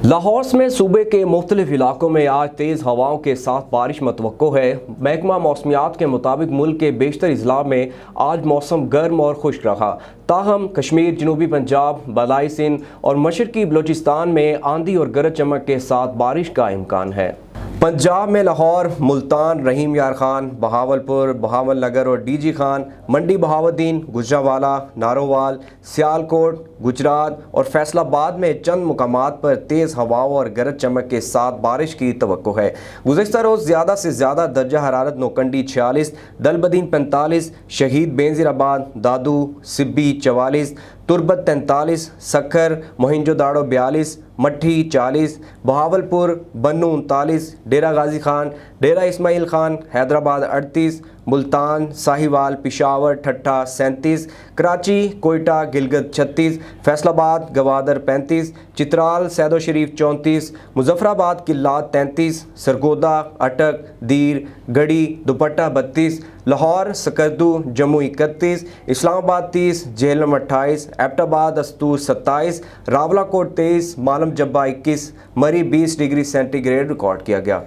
लाहौर में सूबे के मुख्तलिफ इलाकों में आज तेज़ हवाओं के साथ बारिश मतवक्को है। महकमा मौसमियात के मुताबिक मुल्क के बेशतर अजला में आज मौसम गर्म और खुश्क रहा। ताहम कश्मीर, जनूबी पंजाब, बलाई सिंध और मशरकी बलूचिस्तान में आंधी और गरज चमक के साथ बारिश का इम्कान है। पंजाब में लाहौर, मुल्तान, रहीम यार खान, बहावलपुर, बहावल नगर और डीजी खान, मंडी बहावुद्दीन, गुजरावाला, नारोवाल, सियालकोट, गुजरात और फैसलाबाद में चंद मुकामात पर तेज़ हवाओं और गरज चमक के साथ बारिश की तवक्को है। गुज़िश्ता रोज़ ज़्यादा से ज़्यादा दर्जा हरारत नौकंडी 46, दलबदीन 45, शहीद बेनज़ीराबाद, दादू, सिब्बी 44, तुरबत 43, सखर, मोहिंजोदाड़ो 42, मट्ठी 40, बहावलपुर, बन्नू 39, डेरा गाजी खान, डेरा इस्माइल खान, हैदराबाद 38, मुल्तान, साहिवाल, पिशावर, ठट्ठा 37, कराची, कोयटा, गिलगित 36, फैसलाबाद, गवादर 35, चित्राल, सैदो शरीफ 34, मुजफ्फराबाद, किल्लात 33, सरगोदा, अटक, दीर, गढ़ी, दुपट्टा 32, लाहौर, सकरदू, जम्मू 31, इस्लामाबाद 30, झेलम 28, एबटाबाद, अस्तूर 27, रावलाकोट 23, मालम जब्बा 21, मरी 20 डिग्री सेंटीग्रेड रिकॉर्ड किया गया।